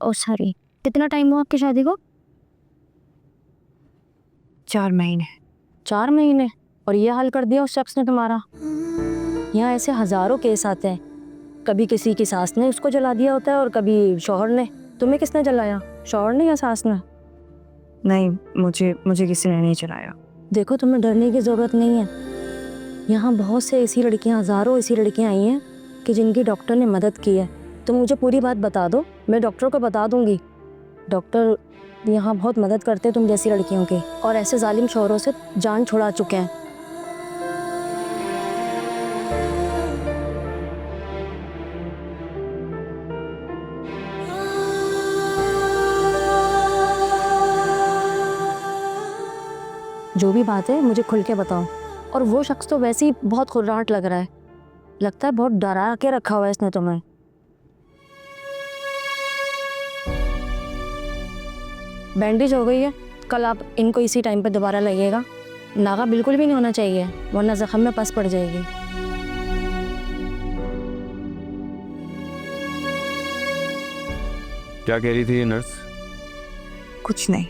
ओ sorry, कितना time हुआ आपकी शादी को? 4 महीने। 4 महीने? और ये हाल कर दिया उस शख्स ने तुम्हारा? यहाँ ऐसे हजारों केस आते हैं, कभी किसी की सास ने उसको जला दिया होता है और कभी शौहर ने। तुम्हें किसने जलाया, शौहर ने या सास ने? नहीं, मुझे किसी ने नहीं चलाया। देखो, तुम्हें डरने की ज़रूरत नहीं है। यहाँ बहुत से ऐसी लड़कियाँ, हज़ारों ऐसी लड़कियाँ आई हैं कि जिनकी डॉक्टर ने मदद की है। तुम मुझे पूरी बात बता दो, मैं डॉक्टर को बता दूँगी। डॉक्टर यहाँ बहुत मदद करते हैं तुम जैसी लड़कियों की, और ऐसे जालिम शौहरों से जान छुड़ा चुके हैं। जो भी बात है मुझे खुल के बताओ। और वो शख्स तो वैसे ही बहुत खुर्राट लग रहा है, लगता है बहुत डरा के रखा हुआ है इसने तुम्हें। बैंडेज हो गई है, कल आप इनको इसी टाइम पर दोबारा लगाइएगा। नागा बिल्कुल भी नहीं होना चाहिए, वरना जख्म में पस पड़ जाएगी। क्या कह रही थी ये नर्स? कुछ नहीं।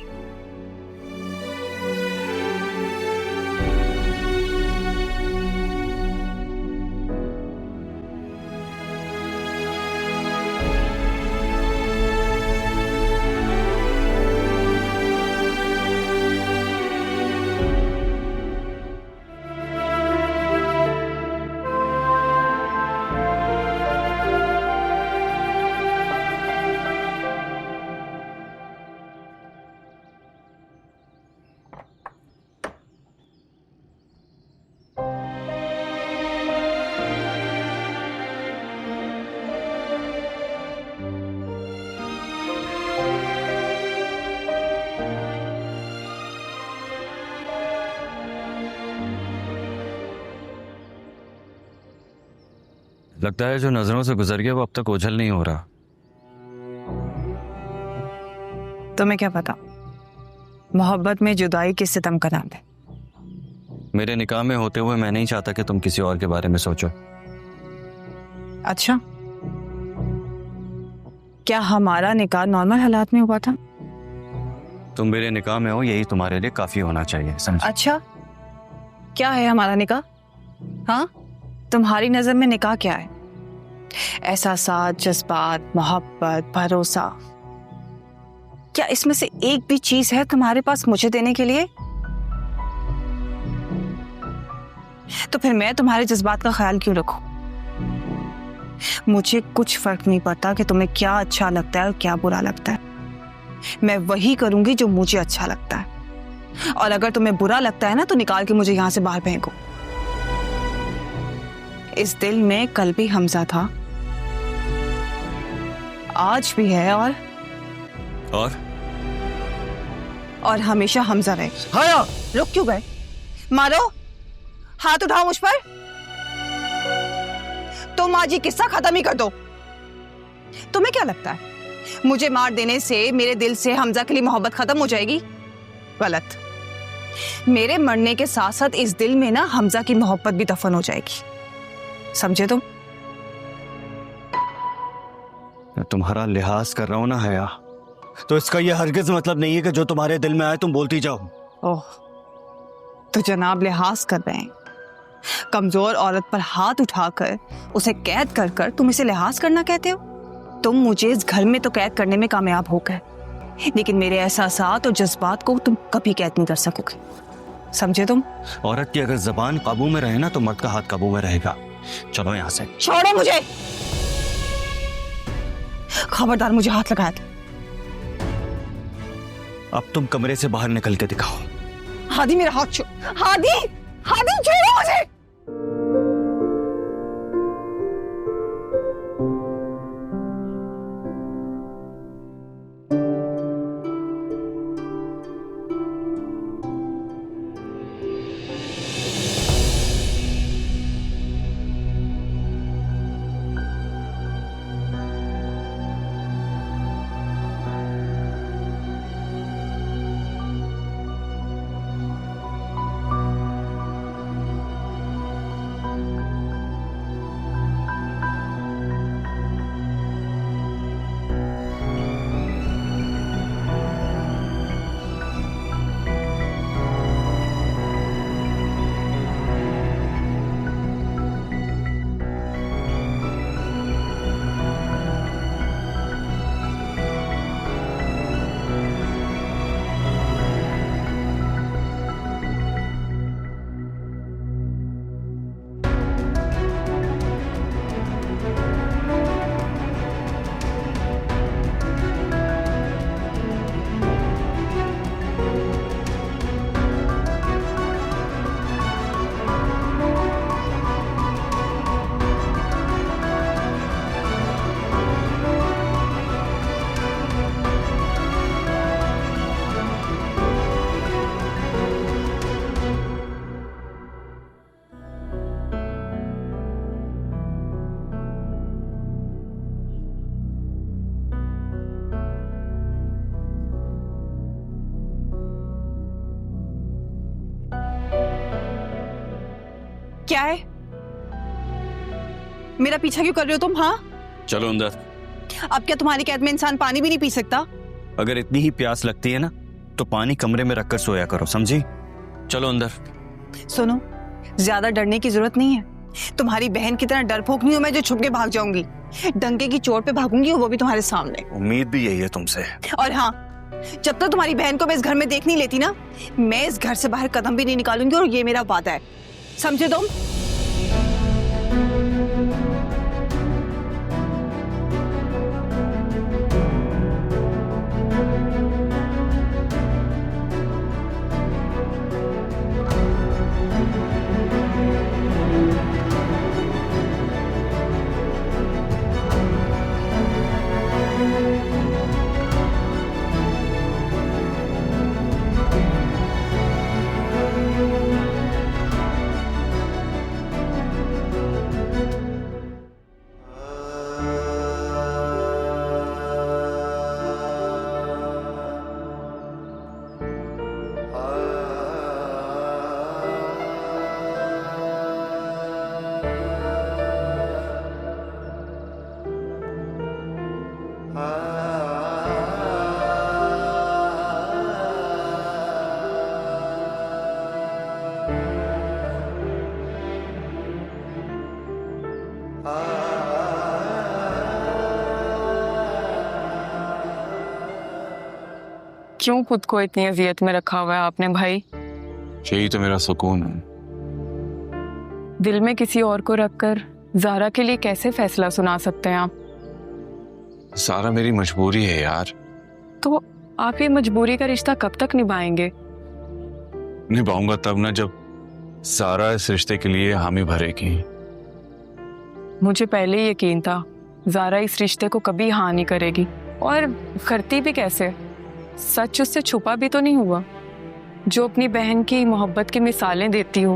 लगता है जो नजरों से गुजर गया वो अब तक ओझल नहीं हो रहा। तुम्हें क्या पता मोहब्बत में जुदाई किस सितम का नाम है। मेरे निकाह में होते हुए मैं नहीं चाहता कि तुम किसी और के बारे में सोचो। अच्छा, क्या हमारा निकाह नॉर्मल हालात में हुआ था? तुम मेरे निकाह में हो, यही तुम्हारे लिए काफी होना चाहिए, समझे? अच्छा, क्या है हमारा निकाह? हाँ, तुम्हारी नजर में निकाह क्या है? एहसासात, जज्बात, मोहब्बत, भरोसा, क्या इसमें से एक भी चीज है तुम्हारे पास मुझे देने के लिए? तो फिर मैं तुम्हारे जज्बात का ख्याल क्यों रखूं? मुझे कुछ फर्क नहीं पड़ता कि तुम्हें क्या अच्छा लगता है और क्या बुरा लगता है। मैं वही करूंगी जो मुझे अच्छा लगता है, और अगर तुम्हें बुरा लगता है ना तो निकाल के मुझे यहां से बाहर फेंको। इस दिल में कल भी हमजा था, आज भी है, और हमेशा हमजा रहे। हाया! रुक क्यों गए? मारो, हाथ उठाओ मुझ पर। तुम आज ये किस्सा खत्म ही कर दो। तुम्हें क्या लगता है मुझे मार देने से मेरे दिल से हमजा के लिए मोहब्बत खत्म हो जाएगी? गलत। मेरे मरने के साथ साथ इस दिल में ना हमजा की मोहब्बत भी दफन हो जाएगी, समझे तुम? मैं तुम्हारा लिहाज कर रहा हूं ना हया, तो इसका यह हरगिज मतलब नहीं है कि जो तुम्हारे दिल में आए तुम बोलती जाओ। ओह, तो जनाब लिहाज कर रहे हैं। कमजोर औरत पर हाथ उठाकर उसे कैद कर कर तुम इसे लिहाज करना कहते हो? तुम मुझे इस घर में तो कैद करने में कामयाब हो गए, लेकिन मेरे एहसासात और जज्बात को तुम कभी कैद नहीं कर सकोगे, समझे तुम? औरत की अगर जबान काबू में रहे ना तो मर्द का हाथ काबू में रहेगा। चलो यहां से। छोड़ो मुझे, खबरदार मुझे हाथ लगाया था। अब तुम कमरे से बाहर निकल के दिखाओ। हादी मेरा हाथ छोड़। हादी, हादी छोड़ो मुझे। क्या है? मेरा पीछा क्यों कर रहे हो तुम? हाँ, चलो अंदर। अब क्या तुम्हारी कैद में इंसान पानी भी नहीं पी सकता? अगर इतनी ही प्यास लगती है ना तो पानी कमरे में रखकर सोया करो, समझी? चलो अंदर। सुनो, ज्यादा डरने की जरूरत नहीं है। तुम्हारी बहन की तरह डरपोक नहीं हूं मैं जो छुप के भाग जाऊंगी। डंके की चोट पे भागूंगी, वो भी तुम्हारे सामने। उम्मीद भी यही है तुमसे। और हाँ, जब तक तुम्हारी बहन को मैं इस घर में देख नहीं लेती ना, मैं इस घर से बाहर कदम भी नहीं निकालूंगी, और ये मेरा वादा है, समझे तुम? क्यों खुद को इतनी अजियत में रखा हुआ है आपने भाई? यही तो मेरा सुकून है। दिल में किसी और को रखकर ज़ारा के लिए कैसे फैसला सुना सकते हैं आप? सारा मेरी मजबूरी है यार। तो आप ये मजबूरी का रिश्ता कब तक निभाएंगे? निभाऊंगा तब ना जब सारा इस रिश्ते के लिए हामी भरेगी। मुझे पहले ही यकीन था ज़ारा इस रिश्ते को कभी हाँ नहीं करेगी, और करती भी कैसे? सच उससे छुपा भी तो नहीं हुआ। जो अपनी बहन की मोहब्बत की मिसालें देती हो,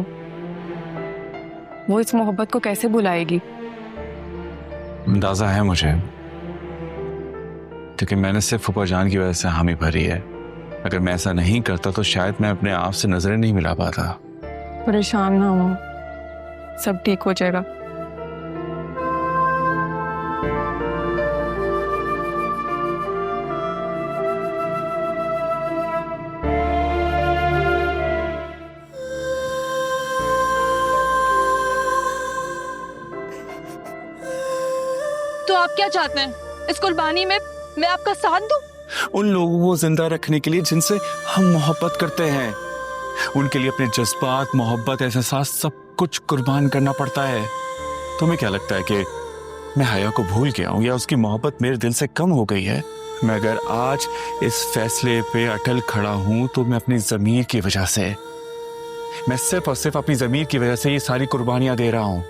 वो इस मोहब्बत को कैसे भुलाएगी? अंदाजा है मुझे, क्योंकि मैंने सिर्फ फूफा जान की वजह से हामी भरी है। अगर मैं ऐसा नहीं करता तो शायद मैं अपने आप से नजरें नहीं मिला पाता। परेशान ना हो, सब ठीक हो जाएगा। तो आप क्या चाहते हैं? इस कुर्बानी में मैं आपका साथ दूं? उन लोगों को जिंदा रखने के लिए जिनसे हम मोहब्बत करते हैं, उनके लिए अपने जज्बात, मोहब्बत, एहसास सब कुछ कुर्बान करना पड़ता है। तुम्हें क्या लगता है कि मैं हया को भूल गया हूं या उसकी मोहब्बत मेरे दिल से कम हो गई है? मैं अगर आज इस फैसले पे अटल खड़ा हूं तो मैं अपनी जमीर की वजह से, मैं सिर्फ और सिर्फ अपनी जमीर की वजह से ये सारी कुर्बानियां दे रहा हूं।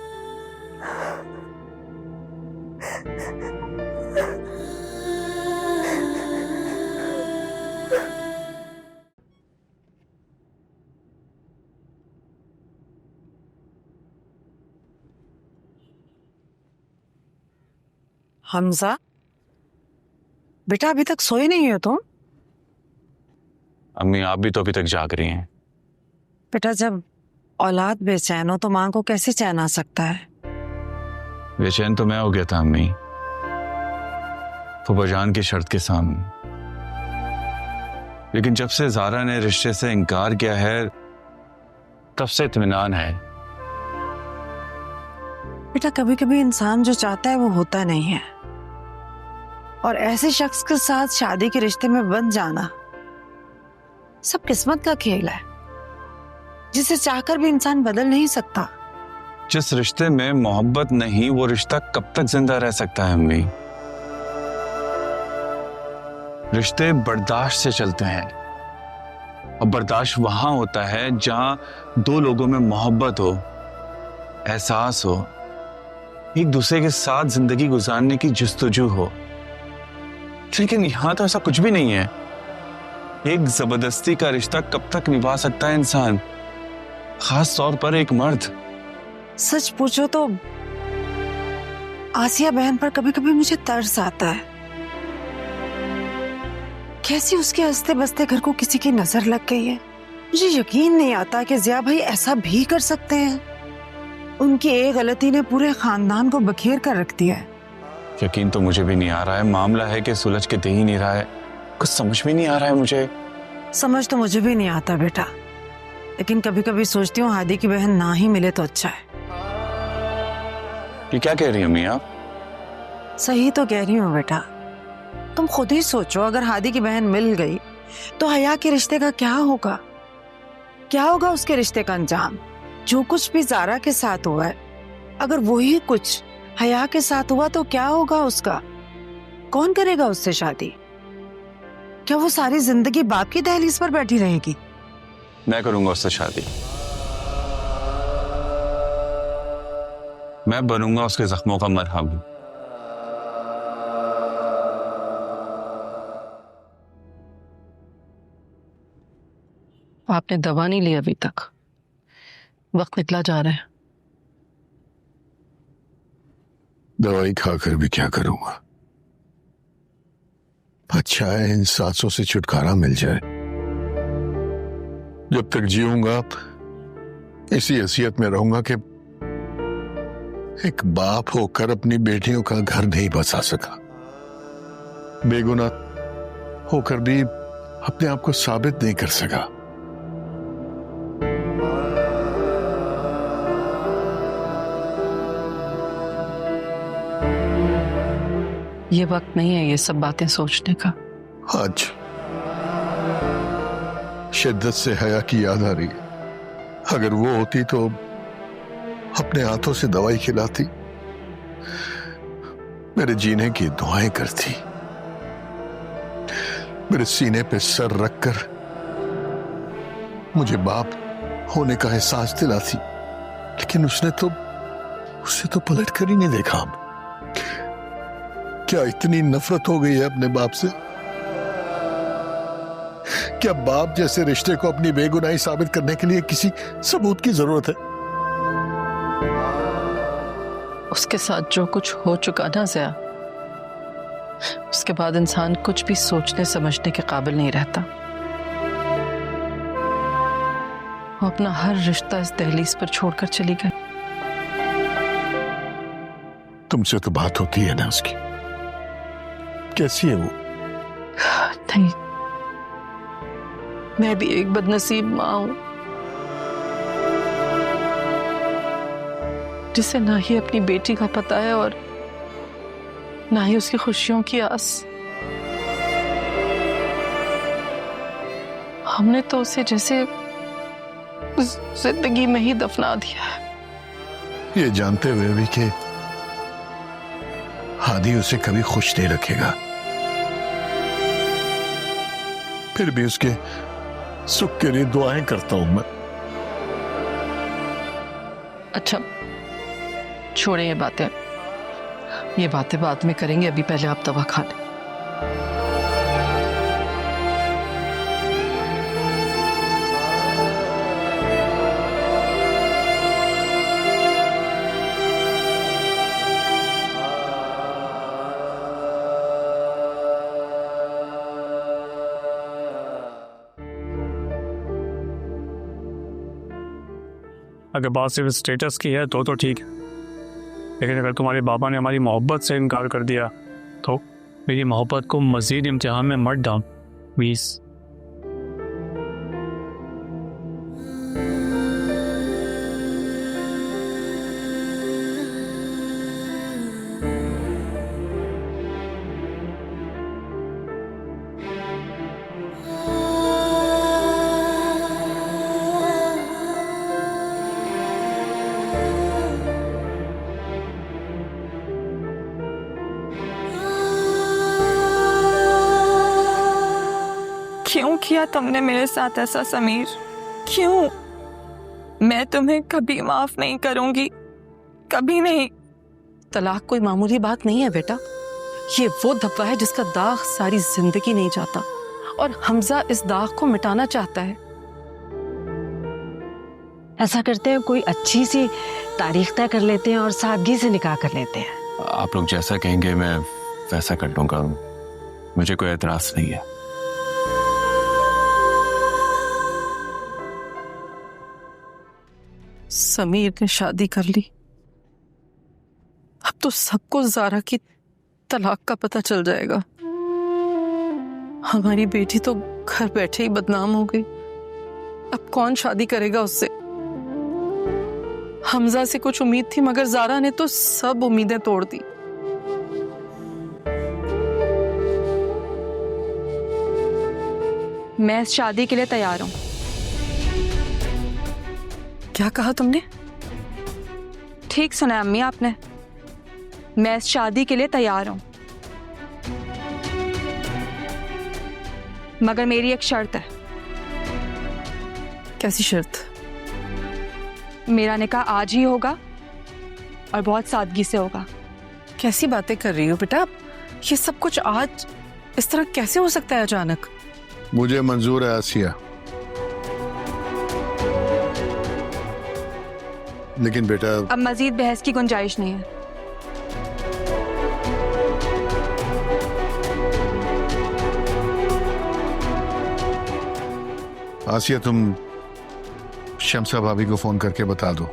हमजा, बेटा अभी तक सोए नहीं हो तुम? अम्मी आप भी तो अभी तक जाग रही हैं। बेटा जब औलाद बेचैन हो तो मां को कैसे चैन आ सकता है? बेचैन तो मैं हो गया था अम्मी, फूफा जान की शर्त के सामने। लेकिन जब से ज़ारा ने रिश्ते से इनकार किया है तब से इत्मीनान है। बेटा कभी कभी इंसान जो चाहता है वो होता नहीं है, और ऐसे शख्स के साथ शादी के रिश्ते में बंध जाना सब किस्मत का खेल है, जिसे चाहकर भी इंसान बदल नहीं सकता। जिस रिश्ते में मोहब्बत नहीं वो रिश्ता कब तक जिंदा रह सकता है अम्मी? रिश्ते बर्दाश्त से चलते हैं, और बर्दाश्त वहां होता है जहां दो लोगों में मोहब्बत हो, एहसास हो, एक दूसरे के साथ जिंदगी गुजारने की जुस्तजू हो। लेकिन यहां तो ऐसा कुछ भी नहीं है। एक जबरदस्ती का रिश्ता कब तक निभा सकता है इंसान, खास तौर पर एक मर्द? सच पूछो तो आसिया बहन पर कभी कभी मुझे तरस आता है। कैसी उसके हंसते बसते घर को किसी की नजर लग गई है। मुझे यकीन नहीं आता कि जिया भाई ऐसा भी कर सकते हैं। उनकी एक गलती ने पूरे खानदान को बखेर कर रख दिया है। यकीन तो मुझे भी नहीं आ रहा है, मामला है कि सुलझ के दे ही नहीं रहा है, कुछ समझ में नहीं आ रहा है मुझे। समझ तो मुझे भी नहीं आता बेटा, लेकिन कभी कभी सोचती हूँ हादी की बहन ना ही मिले तो अच्छा है। ये क्या कह रही हैं अम्मी आप? सही तो कह रही हूँ बेटा, तुम खुद ही सोचो, अगर हादी की बहन मिल गई तो हया के रिश्ते का क्या होगा? क्या होगा उसके रिश्ते का अंजाम? जो कुछ भी ज़ारा के साथ हुआ है, अगर वही कुछ हया के साथ हुआ तो क्या होगा उसका? कौन करेगा उससे शादी? क्या वो सारी जिंदगी बाप की दहलीज पर बैठी रहेगी? मैं करूंगा उससे शादी, मैं बनूंगा उसके जख्मों का मरहम। आपने दवा नहीं ली अभी तक, वक्त निकला जा रहा है। दवाई खाकर भी क्या करूंगा? अच्छा है इन सांसों से छुटकारा मिल जाए। जब तक जीऊंगा इसी हैसियत में रहूंगा कि एक बाप होकर अपनी बेटियों का घर नहीं बसा सका, बेगुनाह होकर भी अपने आप को साबित नहीं कर सका। ये वक्त नहीं है ये सब बातें सोचने का। आज शिद्दत से हया की याद आ रही है। अगर वो होती तो अपने हाथों से दवाई खिलाती, मेरे जीने की दुआएं करती, मेरे सीने पे सर रखकर मुझे बाप होने का एहसास दिलाती। लेकिन उसे तो पलट कर ही नहीं देखा। क्या इतनी नफरत हो गई है अपने बाप से? क्या बाप जैसे रिश्ते को अपनी बेगुनाही साबित करने के लिए किसी सबूत की जरूरत है? उसके साथ जो कुछ हो चुका ना ज़या, उसके बाद इंसान कुछ भी सोचने समझने के काबिल नहीं रहता। वो अपना हर रिश्ता इस दहलीज पर छोड़कर चली गई। तुमसे तो बात होती है ना उसकी? कैसी है वो? नहीं, मैं भी एक बदनसीब माँ हूं जिसे ना ही अपनी बेटी का पता है और ना ही उसकी खुशियों की आस। हमने तो उसे जैसे जिंदगी में ही दफना दिया है, ये जानते हुए भी कि हादी उसे कभी खुश नहीं रखेगा। फिर भी उसके सुख के लिए दुआएं करता हूं मैं। अच्छा छोड़ें ये बातें बाद में करेंगे, अभी पहले आप दवा खा लें। अगर बात सिर्फ स्टेटस की है तो ठीक है, लेकिन अगर तुम्हारे बाबा ने हमारी मोहब्बत से इनकार कर दिया तो मेरी मोहब्बत को मज़ीद इम्तिहान में मत डाल प्लीज़। क्यों किया तुमने मेरे साथ ऐसा समीर? क्यों? मैं तुम्हें कभी माफ नहीं करूंगी, कभी नहीं। तलाक कोई मामूली बात नहीं है बेटा, ये वो धब्बा है जिसका दाग सारी जिंदगी नहीं जाता, और हमजा इस दाग को मिटाना चाहता है। ऐसा करते हैं, कोई अच्छी सी तारीख तय कर लेते हैं और सादगी से निकाह कर लेते हैं। आप लोग जैसा कहेंगे मैं वैसा कर लूंगा, मुझे कोई एतराज नहीं है। समीर ने शादी कर ली। अब तो सबको ज़ारा की तलाक का पता चल जाएगा। हमारी बेटी तो घर बैठे ही बदनाम हो गई। अब कौन शादी करेगा उससे? हमजा से कुछ उम्मीद थी, मगर ज़ारा ने तो सब उम्मीदें तोड़ दी। मैं इस शादी के लिए तैयार हूँ। क्या कहा तुमने? ठीक सुना है अम्मी आपने, मैं इस शादी के लिए तैयार हूँ, मगर मेरी एक शर्त है। कैसी शर्त? मेरा निकाह आज ही होगा और बहुत सादगी से होगा। कैसी बातें कर रही हो बेटा? ये सब कुछ आज इस तरह कैसे हो सकता है अचानक? मुझे मंजूर है आसिया, लेकिन बेटा अब मजीद बहस की गुंजाइश नहीं है। आसिया, तुम शम्सा भाभी को फोन करके बता दो।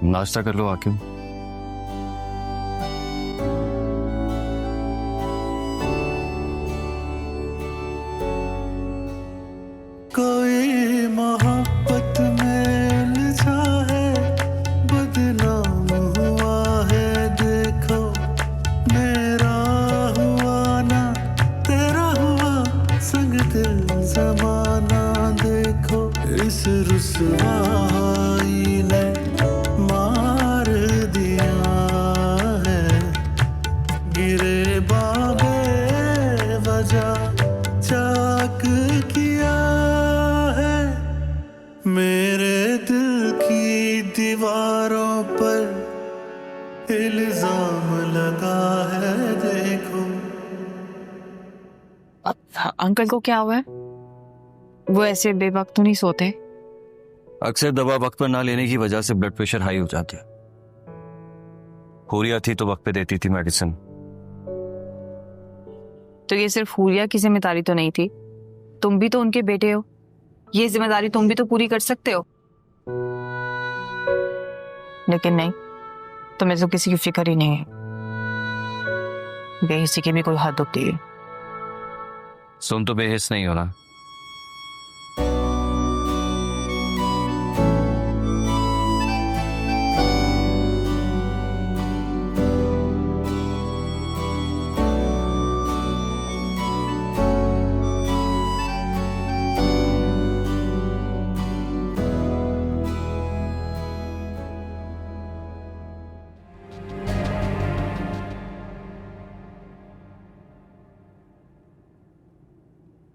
नाश्ता कर लो आकिम। कोई मोहब्बत में उलझा है, बदनाम हुआ है, देखो मेरा हुआ ना तेरा हुआ, संग दिल जमाना देखो, इस रुसवाई ने मार दिया है, गिरे बाबे वजह चाक किया है, मेरे दिल की दीवारों पर इल्जाम लगा है, देखो। अंकल को क्या हुआ है? वो ऐसे बेवक्त तो नहीं सोते? अक्सर दवा वक्त पर ना लेने की वजह से ब्लड प्रेशर हाई हो जाता है। हुरिया थी तो वक्त पे देती थी मेडिसिन। तो ये सिर्फ हुरिया की जिम्मेदारी तो नहीं थी, तुम भी तो उनके बेटे हो, ये जिम्मेदारी तुम भी तो पूरी कर सकते हो। लेकिन नहीं, तुम्हें तो किसी की फिक्र ही नहीं है, बेहिसी की भी कोई हद होती है। सुन तो बेहिस नहीं हो ना।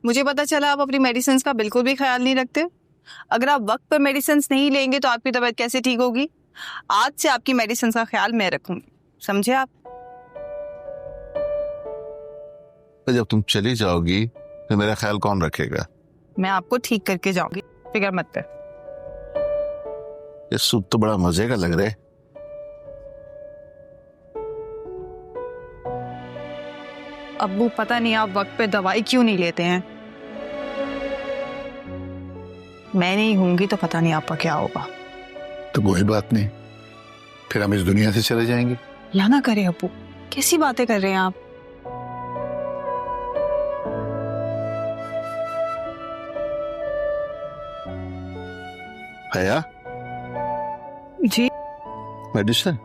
मुझे पता चला आप अपनी मेडिसिन का बिल्कुल भी ख्याल नहीं रखते। अगर आप वक्त पर मेडिसिन नहीं लेंगे तो आपकी तबीयत कैसे ठीक होगी? आज से आपकी मेडिसिन का ख्याल मैं रखूंगी, समझे आप? जब तुम चली जाओगी तो मेरा ख्याल कौन रखेगा? मैं आपको ठीक करके जाऊंगी, फिक्र मत कर। ये सूप तो बड़ा मजे का लग रहा है। अब्बू पता नहीं आप वक्त पे दवाई क्यों नहीं लेते हैं। मैं नहीं होंगी तो पता नहीं आपका क्या होगा। तो कोई बात नहीं, फिर हम इस दुनिया से चले जाएंगे। अल्लाह ना करे अब्बू, कैसी बातें कर रहे हैं आप। हया, जी मेडिसिन।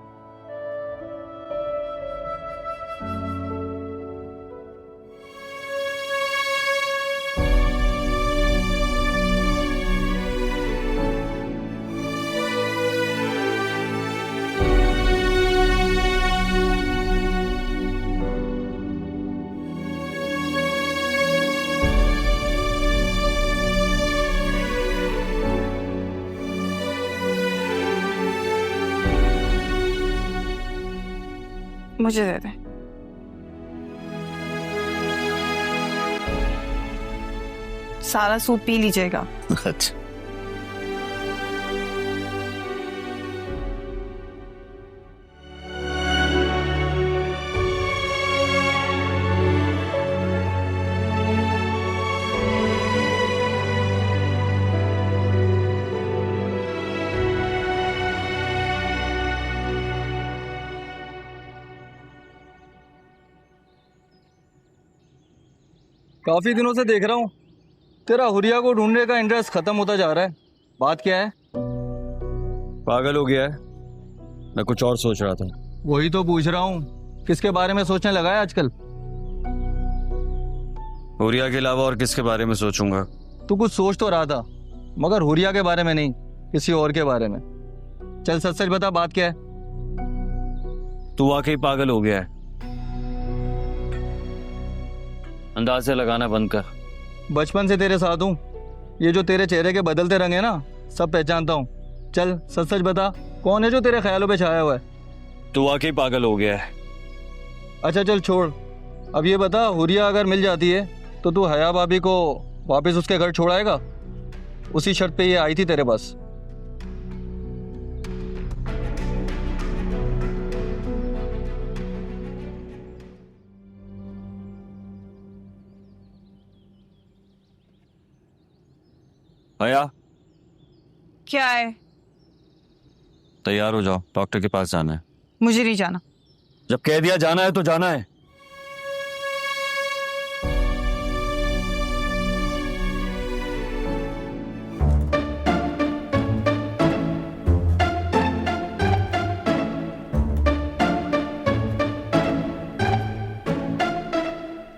मुझे दे दे। सारा सूप पी लीजिएगा। अच्छा, काफी दिनों से देख रहा हूँ तेरा हुरिया को ढूंढने का इंटरेस्ट खत्म होता जा रहा है। बात क्या है? पागल हो गया है? मैं कुछ और सोच रहा था। वही तो पूछ रहा हूँ, किसके बारे में सोचने लगा है आजकल? हुरिया के अलावा और किसके बारे में सोचूंगा? तू कुछ सोच तो रहा था, मगर हुरिया के बारे में नहीं, किसी और के बारे में। चल सच सच बता, बात क्या है? तू वाकई पागल हो गया है। अंदाजे लगाना बंद कर। बचपन से तेरे साथ हूँ, ये जो तेरे चेहरे के बदलते रंग है ना, सब पहचानता हूँ। चल सच सच बता, कौन है जो तेरे ख्यालों पे छाया हुआ है? तू वाकई पागल हो गया है। अच्छा चल छोड़, अब ये बता, हुरिया अगर मिल जाती है तो तू हया भाभी को वापस उसके घर छोड़ाएगा? उसी शर्त पे ये आई थी तेरे पास। हया, क्या है? तैयार हो जाओ, डॉक्टर के पास जाना है। मुझे नहीं जाना। जब कह दिया जाना है तो जाना है।